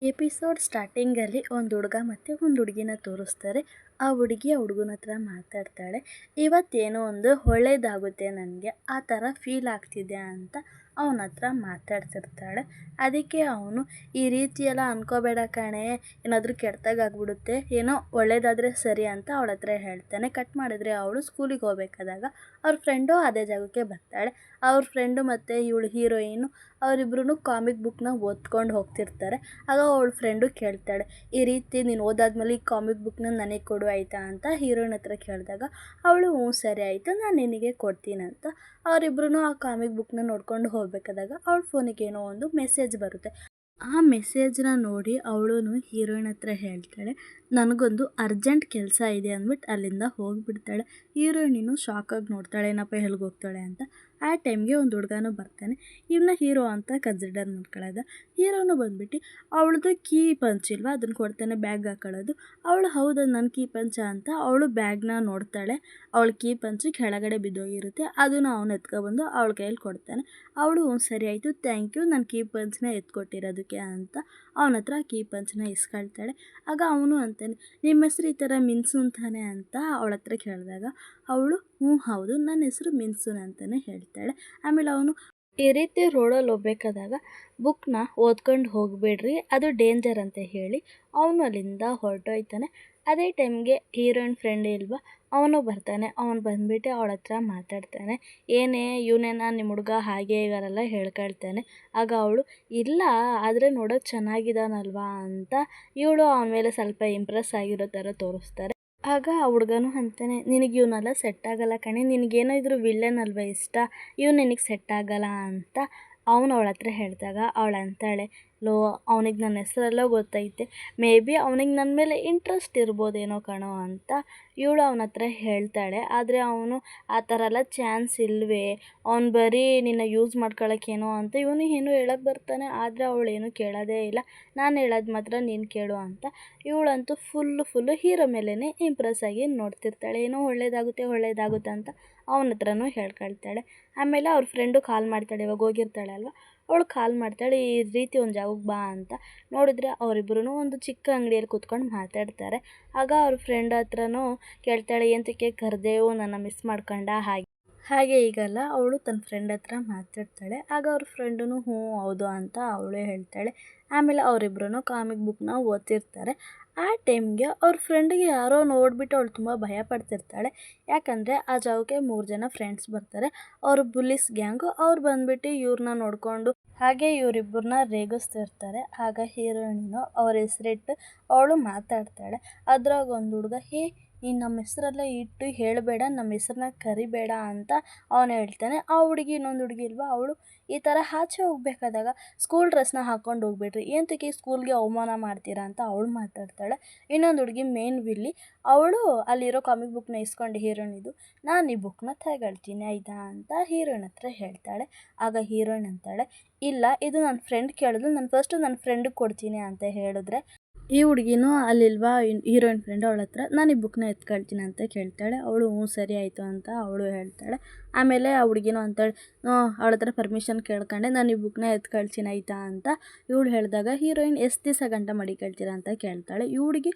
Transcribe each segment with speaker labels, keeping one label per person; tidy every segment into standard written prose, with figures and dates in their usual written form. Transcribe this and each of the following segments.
Speaker 1: Episode ಸ್ಟಾರ್ಟಿಂಗಲ್ಲಿ ಒಂದು ಹುಡುಗ ಮತ್ತು ಒಂದು ಹುಡುಗಿನ ತೋರಿಸ್ತಾರೆ. ಆ ಹುಡುಗಿ ಆ ಹುಡುಗನ ಹತ್ರ ಮಾತಾಡ್ತಾಳೆ. ಇವತ್ತೇನೋ ಒಂದು ಒಳ್ಳೇದಾಗುತ್ತೆ ನನಗೆ ಆ ಥರ ಫೀಲ್ ಆಗ್ತಿದೆ ಅಂತ ಅವನ ಹತ್ರ ಮಾತಾಡ್ತಿರ್ತಾಳೆ. ಅದಕ್ಕೆ ಅವನು ಈ ರೀತಿ ಎಲ್ಲ ಅನ್ಕೋಬೇಡ ಕಣೆ, ಏನಾದರೂ ಕೆಟ್ಟದಾಗ್ಬಿಡುತ್ತೆ, ಏನೋ ಒಳ್ಳೇದಾದರೆ ಸರಿ ಅಂತ ಅವಳ ಹತ್ರ ಹೇಳ್ತಾನೆ. ಕಟ್ ಮಾಡಿದ್ರೆ ಅವಳು ಸ್ಕೂಲಿಗೆ ಹೋಗ್ಬೇಕಾದಾಗ ಅವ್ರ ಫ್ರೆಂಡು ಅದೇ ಜಾಗಕ್ಕೆ ಬರ್ತಾಳೆ. ಅವ್ರ ಫ್ರೆಂಡು ಮತ್ತು ಇವಳು ಹೀರೋಯಿನು ಅವರಿಬ್ರು ಕಾಮಿಕ್ ಬುಕ್ನ ಓದ್ಕೊಂಡು ಹೋಗ್ತಿರ್ತಾರೆ. ಆಗ ಅವಳ ಫ್ರೆಂಡು ಕೇಳ್ತಾಳೆ, ಈ ರೀತಿ ನೀನು ಓದಾದ್ಮೇಲೆ ಈ ಕಾಮಿಕ್ ಬುಕ್ನ ನನಗೆ ಕೊಡು ಆಯಿತಾ ಅಂತ ಹೀರೋಯಿನ್ ಹತ್ರ ಕೇಳಿದಾಗ ಅವಳು ಹ್ಞೂ ಸರಿ ಆಯಿತು, ನಾನು ನಿನಗೆ ಕೊಡ್ತೀನಿ ಅಂತ. ಅವರಿಬ್ರು ಆ ಕಾಮಿಕ್ ಬುಕ್ನ ನೋಡ್ಕೊಂಡು ಹೋಗ್ಬೇಕಾದಾಗ ಅವಳ ಫೋನಿಗೆ ಏನೋ ಒಂದು ಮೆಸೇಜ್ ಬರುತ್ತೆ. ಆ ಮೆಸೇಜ್ನ ನೋಡಿ ಅವಳು ಹೀರೋಯಿನ್ ಹತ್ರ ಹೇಳ್ತಾಳೆ, ನನಗೊಂದು ಅರ್ಜೆಂಟ್ ಕೆಲಸ ಇದೆ ಅಂದ್ಬಿಟ್ಟು ಅಲ್ಲಿಂದ ಹೋಗಿಬಿಡ್ತಾಳೆ. ಹೀರೋಯಿನು ಶಾಕಾಗಿ ನೋಡ್ತಾಳೆ, ಏನಪ್ಪ ಹೋಗ್ತಾಳೆ ಅಂತ. ಆ ಟೈಮ್ಗೆ ಒಂದು ಹುಡುಗನೂ ಬರ್ತಾನೆ. ಇವನ್ನ ಹೀರೋ ಅಂತ ಕನ್ಸಿಡರ್ ಮಾಡ್ಕೊಳ್ಳೋದು. ಹೀರೋನು ಬಂದ್ಬಿಟ್ಟು ಅವಳದು ಕೀ ಪಂಚ್ ಇಲ್ವಾ, ಅದನ್ನು ಕೊಡ್ತಾನೆ ಬ್ಯಾಗ್ ಹಾಕೊಳ್ಳೋದು. ಅವಳು ಹೌದು ನನ್ನ ಕೀ ಪಂಚ ಅಂತ ಅವಳು ಬ್ಯಾಗ್ನ ನೋಡ್ತಾಳೆ. ಅವಳ ಕೀ ಪಂಚು ಕೆಳಗಡೆ ಬಿದ್ದೋಗಿರುತ್ತೆ. ಅದನ್ನು ಅವನು ಎತ್ಕೊಬಂದು ಅವಳ ಕೈಯಲ್ಲಿ ಕೊಡ್ತಾನೆ. ಅವಳು ಸರಿ ಆಯಿತು, ಥ್ಯಾಂಕ್ ಯು ನನ್ನ ಕೀ ಪಂಚನ್ನ ಎತ್ಕೊಟ್ಟಿರೋದಕ್ಕೆ ಅಂತ ಅವನ ಹತ್ರ ಕೀ ಪಂಚನ್ನ ಇಸ್ಕೊಳ್ತಾಳೆ. ಆಗ ಅವನು ಅಂತಾನೆ, ನಿಮ್ಮ ಹೆಸ್ರು ಈ ಥರ ಮಿನ್ಸು ಅಂತಾನೆ ಅಂತ ಅವಳ ಹತ್ರ ಕೇಳಿದಾಗ ಅವಳು ಹ್ಞೂ ಹೌದು ನನ್ನ ಹೆಸರು ಮಿನ್ಸುನ್ ಅಂತಲೇ ಹೇಳ್ತಾಳೆ. ಆಮೇಲೆ ಅವನು ಈ ರೀತಿ ರೋಡಲ್ಲಿ ಹೋಗ್ಬೇಕಾದಾಗ ಬುಕ್ನ ಓದ್ಕೊಂಡು ಹೋಗಬೇಡ್ರಿ, ಅದು ಡೇಂಜರ್ ಅಂತ ಹೇಳಿ ಅವನು ಅಲ್ಲಿಂದ ಹೊರಟೋಯ್ತಾನೆ. ಅದೇ ಟೈಮ್ಗೆ ಹೀರೋಯಿನ್ ಫ್ರೆಂಡ್ ಇಲ್ವಾ, ಅವನು ಬರ್ತಾನೆ. ಅವನು ಬಂದುಬಿಟ್ಟು ಅವಳ ಹತ್ರ ಮಾತಾಡ್ತಾನೆ, ಏನೇ ಇವನೇನ ನಿಮ್ಮ ಹುಡುಗ ಹಾಗೆ ಹೀಗಾರೆಲ್ಲ ಹೇಳ್ಕೊಳ್ತಾನೆ. ಆಗ ಅವಳು ಇಲ್ಲ, ಆದರೆ ನೋಡೋಕೆ ಚೆನ್ನಾಗಿದ್ದಾನಲ್ವಾ ಅಂತ ಇವಳು ಅವನ ಮೇಲೆ ಸ್ವಲ್ಪ ಇಂಪ್ರೆಸ್ ಆಗಿರೋ ಥರ ತೋರಿಸ್ತಾರೆ. ಆಗ ಆ ಹುಡುಗನು ಅಂತಾನೆ, ನಿನಗೆ ಇವನೆಲ್ಲ ಸೆಟ್ ಆಗಲ್ಲ ಕಣೆ, ನಿನಗೇನೋ ಇದ್ರು ವಿಲ್ಲನ್ ಅಲ್ವಾ ಇಷ್ಟ, ಇವ್ನು ನಿನಗೆ ಸೆಟ್ ಆಗಲ್ಲ ಅಂತ ಅವನು ಅವಳ ಹತ್ರ ಹೇಳಿದಾಗ ಅವಳು ಅಂತಾಳೆ, ಲೋ ಅವನಿಗೆ ನನ್ನ ಹೆಸರೆಲ್ಲ ಗೊತ್ತೈತೆ, ಮೇ ಬಿ ಅವನಿಗೆ ನನ್ನ ಮೇಲೆ ಇಂಟ್ರೆಸ್ಟ್ ಇರ್ಬೋದೇನೋ ಕಣೋ ಅಂತ ಇವಳು ಅವನ ಹತ್ರ ಹೇಳ್ತಾಳೆ. ಆದರೆ ಅವನು ಆ ಥರ ಎಲ್ಲ ಚಾನ್ಸ್ ಇಲ್ಲವೇ, ಅವ್ನು ಬರೀ ನಿನ್ನ ಯೂಸ್ ಮಾಡ್ಕೊಳಕ್ಕೇನೋ ಅಂತ ಇವನು ಏನೋ ಹೇಳಕ್ಕೆ ಬರ್ತಾನೆ. ಆದರೆ ಅವಳೇನು ಕೇಳೋದೇ ಇಲ್ಲ, ನಾನು ಹೇಳೋದು ಮಾತ್ರ ನೀನು ಕೇಳು ಅಂತ. ಇವಳಂತೂ ಫುಲ್ಲು ಹೀರೋ ಮೇಲೇ ಇಂಪ್ರೆಸ್ ಆಗಿ ನೋಡ್ತಿರ್ತಾಳೆ. ಏನೋ ಒಳ್ಳೇದಾಗುತ್ತೆ ಅಂತ ಅವನ ಹತ್ರನೂ ಹೇಳ್ಕೊಳ್ತಾಳೆ. ಆಮೇಲೆ ಅವ್ರ ಫ್ರೆಂಡು ಕಾಲ್ ಮಾಡ್ತಾಳೆ, ಇವಾಗ ಹೋಗಿರ್ತಾಳೆ ಅಲ್ವಾ, ಅವಳು ಕಾಲ್ ಮಾಡ್ತಾಳೆ, ಈ ರೀತಿ ಒಂದು ಜಾಗಕ್ಕೆ ಬಾ ಅಂತ. ನೋಡಿದ್ರೆ ಅವರಿಬ್ಬರೂ ಒಂದು ಚಿಕ್ಕ ಅಂಗಡಿಯಲ್ಲಿ ಕೂತ್ಕೊಂಡು ಮಾತಾಡ್ತಾರೆ. ಆಗ ಅವ್ರ ಫ್ರೆಂಡ್ ಹತ್ರನೂ ಕೇಳ್ತಾಳೆ, ಎಂತಕ್ಕೆ ಕರೆದೇವು, ನನ್ನ ಮಿಸ್ ಮಾಡ್ಕೊಂಡ ಹಾಗೆ ಈಗಲ್ಲ ಅವಳು ತನ್ನ ಫ್ರೆಂಡ್ ಹತ್ರ ಮಾತಾಡ್ತಾಳೆ. ಆಗ ಅವ್ರ ಫ್ರೆಂಡೂ ಹ್ಞೂ ಹೌದು ಅಂತ ಅವಳೇ ಹೇಳ್ತಾಳೆ. ಆಮೇಲೆ ಅವರಿಬ್ಬರೂ ಕಾಮಿಕ್ ಬುಕ್ನ ಓದ್ತಿರ್ತಾರೆ. ಆ ಟೈಮ್ಗೆ ಅವ್ರ ಫ್ರೆಂಡಿಗೆ ಯಾರೋ ನೋಡಿಬಿಟ್ಟು ಅವಳು ತುಂಬ ಭಯ ಪಡ್ತಿರ್ತಾಳೆ. ಯಾಕಂದರೆ ಆ ಜಾಗಕ್ಕೆ 3 ಜನ ಫ್ರೆಂಡ್ಸ್ ಬರ್ತಾರೆ. ಅವರು ಬುಲ್ಲಿಸ್ ಗ್ಯಾಂಗು. ಅವ್ರು ಬಂದುಬಿಟ್ಟು ಇವ್ರನ್ನ ನೋಡಿಕೊಂಡು ಹಾಗೆ ಇವರಿಬ್ಬರನ್ನ ರೇಗಿಸ್ತಿರ್ತಾರೆ. ಆಗ ಹೀರೋಯಿನು ಅವ್ರ ಹೆಸರಿಟ್ಟು ಅವಳು ಮಾತಾಡ್ತಾಳೆ. ಅದ್ರಾಗ ಒಂದು ಹುಡುಗ, ನೀನು ನಮ್ಮ ಹೆಸರೆಲ್ಲ ಇಟ್ಟು ಹೇಳಬೇಡ, ನಮ್ಮ ಹೆಸ್ರನ್ನ ಕರಿಬೇಡ ಅಂತ ಅವನು ಹೇಳ್ತಾನೆ. ಆ ಹುಡುಗಿ ಇನ್ನೊಂದು ಹುಡುಗಿ ಇಲ್ವಾ, ಅವಳು ಈ ಥರ ಆಚೆ ಹೋಗ್ಬೇಕಾದಾಗ ಸ್ಕೂಲ್ ಡ್ರೆಸ್ನ ಹಾಕ್ಕೊಂಡು ಹೋಗ್ಬಿಡ್ರಿ, ಏನಕ್ಕೆ ಸ್ಕೂಲ್ಗೆ ಅವಮಾನ ಮಾಡ್ತೀರಾ ಅಂತ ಅವಳು ಮಾತಾಡ್ತಾಳೆ. ಇನ್ನೊಂದು ಹುಡುಗಿ ಮೇನ್ ವಿಲ್ಲಿ, ಅವಳು ಅಲ್ಲಿರೋ ಕಾಮಿಕ್ ಬುಕ್ನ ಇಸ್ಕೊಂಡು ಹೀರೋಯಿನಿದು, ನಾನು ಈ ಬುಕ್ನ ತಗೊಳ್ತೀನಿ ಆಯಿತಾ ಅಂತ ಹೀರೋಯಿನ್ ಹತ್ರ ಹೇಳ್ತಾಳೆ. ಆಗ ಹೀರೋಯಿನ್ ಅಂತಾಳೆ, ಇಲ್ಲ ಇದು ನನ್ನ ಫ್ರೆಂಡ್ ಕೇಳಿದ್ಲು, ನಾನು ಫಸ್ಟು ನನ್ನ ಫ್ರೆಂಡಿಗೆ ಕೊಡ್ತೀನಿ ಅಂತ ಹೇಳಿದ್ರೆ ಈ ಹುಡುಗಿನೂ ಅಲ್ಲಿಲ್ವಾ ಹೀರೋಯಿನ್ ಫ್ರೆಂಡ್ ಅವಳ ಹತ್ರ, ನಾನು ಈ ಬುಕ್ನ ಎತ್ಕೊಳ್ತೀನಿ ಅಂತ ಕೇಳ್ತಾಳೆ. ಅವಳು ಹ್ಞೂ ಸರಿ ಆಯಿತು ಅಂತ ಅವಳು ಹೇಳ್ತಾಳೆ. ಆಮೇಲೆ ಆ ಹುಡುಗಿನೂ ಅಂತಾಳೆ, ಅವಳ ಹತ್ರ ಪರ್ಮಿಷನ್ ಕೇಳ್ಕೊಂಡೆ ನಾನು ಈ ಬುಕ್ನ ಎತ್ಕೊಳ್ತೀನಿ ಆಯಿತಾ ಅಂತ ಇವಳು ಹೇಳಿದಾಗ ಹೀರೋಯಿನ್ ಎಷ್ಟು ದಿವಸ ಗಂಟ ಮಡಿಕೊಳ್ತೀರಾ ಅಂತ ಕೇಳ್ತಾಳೆ. ಈ ಹುಡುಗಿ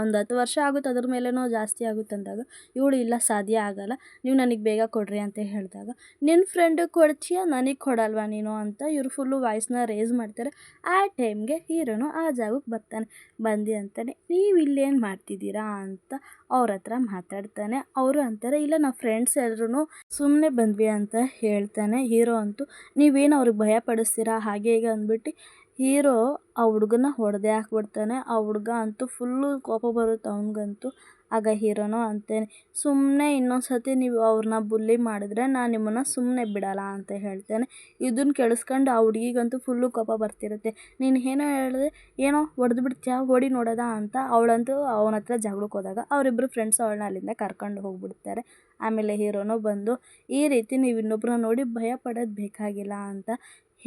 Speaker 1: ಒಂದು 10 ವರ್ಷ ಆಗುತ್ತೆ, ಅದ್ರ ಮೇಲೇನೋ ಜಾಸ್ತಿ ಆಗುತ್ತೆ ಅಂದಾಗ ಇವಳು ಇಲ್ಲ ಸಾಧ್ಯ ಆಗಲ್ಲ, ನೀವು ನನಗೆ ಬೇಗ ಕೊಡ್ರಿ ಅಂತ ಹೇಳಿದಾಗ ನಿನ್ನ ಫ್ರೆಂಡಿಗೆ ಕೊಡ್ತೀಯಾ ನನಗೆ ಕೊಡಲ್ವಾ ನೀನು ಅಂತ ಇವರು ಫುಲ್ಲು ವಾಯ್ಸ್ನ ರೇಸ್ ಮಾಡ್ತಾರೆ. ಆ ಟೈಮ್ಗೆ ಹೀರೋನು ಆ ಜಾಗಕ್ಕೆ ಬರ್ತಾನೆ. ಬಂದು ಅಂತಾನೆ, ನೀವು ಇಲ್ಲೇನು ಮಾಡ್ತಿದ್ದೀರಾ ಅಂತ ಅವ್ರ ಹತ್ರ ಮಾತಾಡ್ತಾನೆ. ಅವರು ಅಂತಾರೆ, ಇಲ್ಲ ನಾವು ಫ್ರೆಂಡ್ಸ್ ಎಲ್ಲರೂ ಸುಮ್ಮನೆ ಬಂದ್ವಿ ಅಂತ ಹೇಳ್ತಾನೆ. ಹೀರೋ ಅಂತೂ ನೀವೇನು ಅವ್ರಿಗೆ ಭಯ ಪಡಿಸ್ತೀರಾ ಹಾಗೆ ಹೀಗೆ ಅಂದ್ಬಿಟ್ಟು ಹೀರೋ ಆ ಹುಡುಗನ ಹೊಡೆದೇ ಹಾಕ್ಬಿಡ್ತಾನೆ. ಆ ಹುಡುಗ ಅಂತೂ ಫುಲ್ಲು ಕೋಪ ಬರುತ್ತೆ ಅವನಿಗಂತೂ. ಆಗ ಹೀರೋನು ಅಂತೇನೆ, ಸುಮ್ಮನೆ ಇನ್ನೊಂದು ಸತಿ ನೀವು ಅವ್ರನ್ನ ಬುಲ್ಲಿ ಮಾಡಿದ್ರೆ ನಾನು ನಿಮ್ಮನ್ನು ಸುಮ್ಮನೆ ಬಿಡಲ್ಲ ಅಂತ ಹೇಳ್ತೇನೆ. ಇದನ್ನು ಕೇಳಿಸ್ಕೊಂಡು ಆ ಹುಡುಗಿಗಂತೂ ಫುಲ್ಲು ಕೋಪ ಬರ್ತಿರುತ್ತೆ. ನೀನು ಏನೋ ಹೇಳಿದೆ, ಏನೋ ಹೊಡೆದು ಬಿಡ್ತೀಯಾ, ಹೊಡಿ ನೋಡೋದ ಅಂತ ಅವಳಂತೂ ಅವನ ಹತ್ರ ಜಗಳಕ್ಕೆ ಹೋದಾಗ ಅವರಿಬ್ಬರು ಫ್ರೆಂಡ್ಸ್ ಅವಳನ್ನ ಅಲ್ಲಿಂದ ಕರ್ಕೊಂಡು ಹೋಗ್ಬಿಡ್ತಾರೆ. ಆಮೇಲೆ ಹೀರೋನು ಬಂದು, ಈ ರೀತಿ ನೀವು ಇನ್ನೊಬ್ಬರನ್ನ ನೋಡಿ ಭಯ ಪಡೋದು ಬೇಕಾಗಿಲ್ಲ ಅಂತ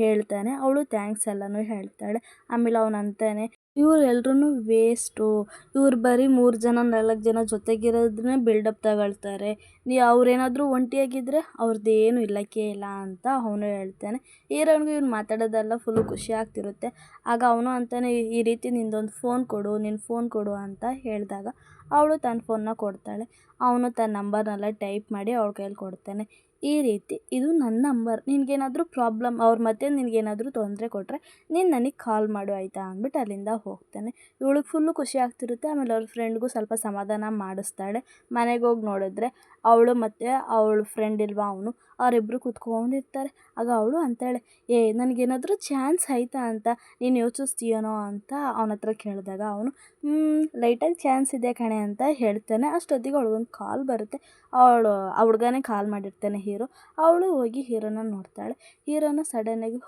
Speaker 1: ಹೇಳ್ತಾನೆ. ಅವಳು ಥ್ಯಾಂಕ್ಸ್ ಎಲ್ಲನೂ ಹೇಳ್ತಾಳೆ. ಆಮೇಲೆ ಅವನು ಅಂತಾನೆ, ಇವರೆಲ್ರೂ ವೇಸ್ಟು, ಇವ್ರು ಬರೀ 3 ಜನ 4 ಜನ ಜೊತೆಗಿರೋದನ್ನೇ ಬಿಲ್ಡಪ್ ತಗೊಳ್ತಾರೆ, ಅವ್ರೇನಾದರೂ ಒಂಟಿಯಾಗಿದ್ದರೆ ಅವ್ರದ್ದೇನು ಇಲ್ಲಕ್ಕೆ ಇಲ್ಲ ಅಂತ ಅವನು ಹೇಳ್ತಾನೆ. ಹೀರೋಯಿನ್ಗೂ ಇವ್ನು ಮಾತಾಡೋದೆಲ್ಲ ಫುಲ್ಲು ಖುಷಿ ಆಗ್ತಿರುತ್ತೆ. ಆಗ ಅವನು ಅಂತಾನೆ, ಈ ರೀತಿ ನಿಂದೊಂದು ಫೋನ್ ಕೊಡು, ನಿನ್ನ ಫೋನ್ ಕೊಡು ಅಂತ ಹೇಳಿದಾಗ ಅವಳು ತನ್ನ ಫೋನ್ನ ಕೊಡ್ತಾಳೆ. ಅವನು ತನ್ನ ನಂಬರ್ನೆಲ್ಲ ಟೈಪ್ ಮಾಡಿ ಅವಳ ಕೈಯಲ್ಲಿ ಕೊಡ್ತಾನೆ. ಈ ರೀತಿ, ಇದು ನನ್ನ ನಂಬರ್, ನಿನಗೇನಾದರೂ ಪ್ರಾಬ್ಲಮ್ ಮತ್ತೆ ನಿನಗೇನಾದರೂ ತೊಂದರೆ ಕೊಟ್ಟರೆ ನೀನು ನನಗೆ ಕಾಲ್ ಮಾಡು ಆಯಿತಾ ಅಂದ್ಬಿಟ್ಟು ಅಲ್ಲಿಂದ ಹೋಗ್ತಾನೆ. ಇವಳಿಗೆ ಫುಲ್ಲು ಖುಷಿ ಆಗ್ತಿರುತ್ತೆ. ಆಮೇಲೆ ಅವ್ರ ಫ್ರೆಂಡ್ಗೂ ಸ್ವಲ್ಪ ಸಮಾಧಾನ ಮಾಡಿಸ್ತಾಳೆ. ಮನೆಗೆ ಹೋಗಿ ನೋಡಿದ್ರೆ ಅವಳು ಮತ್ತು ಅವಳ ಫ್ರೆಂಡ್ ಇಲ್ವಾ ಅವನು, ಅವರಿಬ್ಬರು ಕೂತ್ಕೊಂಡಿರ್ತಾರೆ. ಆಗ ಅವಳು ಅಂತಾಳೆ, ನನಗೇನಾದರೂ ಚಾನ್ಸ್ ಆಯಿತಾ ಅಂತ ನೀನು ಯೋಚಿಸ್ತೀಯನೋ ಅಂತ ಅವನ ಹತ್ರ ಕೇಳಿದಾಗ ಅವನು ಲೈಟಾಗಿ ಚಾನ್ಸ್ ಇದೆ ಕಣೆ ಅಂತ ಹೇಳ್ತಾನೆ. ಅಷ್ಟೊತ್ತಿಗೆ ಅವಳಿಗೊಂದು ಕಾಲ್ ಬರುತ್ತೆ. ಆ ಹುಡುಗನೇ ಕಾಲ್ ಮಾಡಿರ್ತಾನೆ ಹೀರೋ. ಅವಳು ಹೋಗಿ ಹೀರೋನ ನೋಡ್ತಾಳೆ. ಹೀರೋನ ಸಡನ್ನಾಗಿ,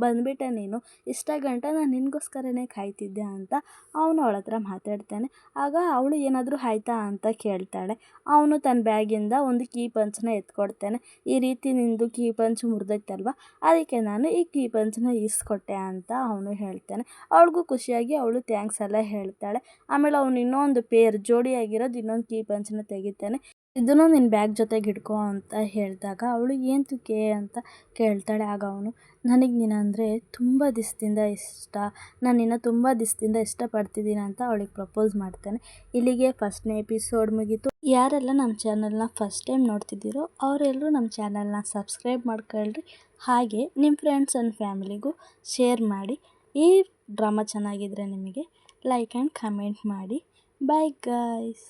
Speaker 1: ಬಂದುಬಿಟ್ಟೆ ನೀನು, ಇಷ್ಟ ಗಂಟ ನಾನು ನಿನಗೋಸ್ಕರನೇ ಕಾಯ್ತಿದ್ದೆ ಅಂತ ಅವನು ಅವಳ ಹತ್ರ ಮಾತಾಡ್ತಾನೆ. ಆಗ ಅವಳು ಏನಾದರೂ ಆಯಿತಾ ಅಂತ ಕೇಳ್ತಾಳೆ. ಅವನು ತನ್ನ ಬ್ಯಾಗಿಂದ ಒಂದು ಕೀ ಪಂಚನ್ನ ಎತ್ಕೊಡ್ತಾನೆ. ಈ ರೀತಿ ನಿಂದು ಕೀ ಪಂಚ್ ಮುರಿದೈತಲ್ವ, ಅದಕ್ಕೆ ನಾನು ಈ ಕೀ ಪಂಚನ್ನ ಇಸ್ಕೊಟ್ಟೆ ಅಂತ ಅವನು ಹೇಳ್ತಾನೆ. ಅವಳಿಗೂ ಖುಷಿಯಾಗಿ ಅವಳು ಥ್ಯಾಂಕ್ಸ್ ಎಲ್ಲ ಹೇಳ್ತಾಳೆ. ಆಮೇಲೆ ಅವನು ಇನ್ನೊಂದು ಜೋಡಿಯಾಗಿರೋದು ಇನ್ನೊಂದು ಕೀ ಪಂಚನ್ನ ತೆಗಿತಾನೆ. ಇದನ್ನು ನಿನ್ನ ಬ್ಯಾಗ್ ಜೊತೆಗೆ ಇಟ್ಕೋ ಅಂತ ಹೇಳಿದಾಗ ಅವಳು ಏಂತಕ್ಕೆ ಅಂತ ಕೇಳ್ತಾಳೆ. ಆಗ ಅವನು, ನನಗೆ ನೀನಂದರೆ ತುಂಬ ದಿವಸದಿಂದ ಇಷ್ಟ, ನಾನು ನಿನ್ನ ತುಂಬ ದಿವಸದಿಂದ ಇಷ್ಟಪಡ್ತಿದ್ದೀನಿ ಅಂತ ಅವಳಿಗೆ ಪ್ರಪೋಸ್ ಮಾಡ್ತಾನೆ. ಇಲ್ಲಿಗೆ ಫಸ್ಟ್ನೇ ಎಪಿಸೋಡ್ ಮುಗೀತು. ಯಾರೆಲ್ಲ ನಮ್ಮ ಚಾನಲ್ನ ಫಸ್ಟ್ ಟೈಮ್ ನೋಡ್ತಿದ್ದೀರೋ ಅವರೆಲ್ಲರೂ ನಮ್ಮ ಚಾನಲ್ನ ಸಬ್ಸ್ಕ್ರೈಬ್ ಮಾಡ್ಕೊಳ್ರಿ. ಹಾಗೆ ನಿಮ್ಮ ಫ್ರೆಂಡ್ಸ್ ಆ್ಯಂಡ್ ಫ್ಯಾಮಿಲಿಗೂ ಶೇರ್ ಮಾಡಿ. ಈ ಡ್ರಾಮಾ ಚೆನ್ನಾಗಿದ್ರೆ ನಿಮಗೆ ಲೈಕ್ ಆ್ಯಂಡ್ ಕಮೆಂಟ್ ಮಾಡಿ. Bye guys.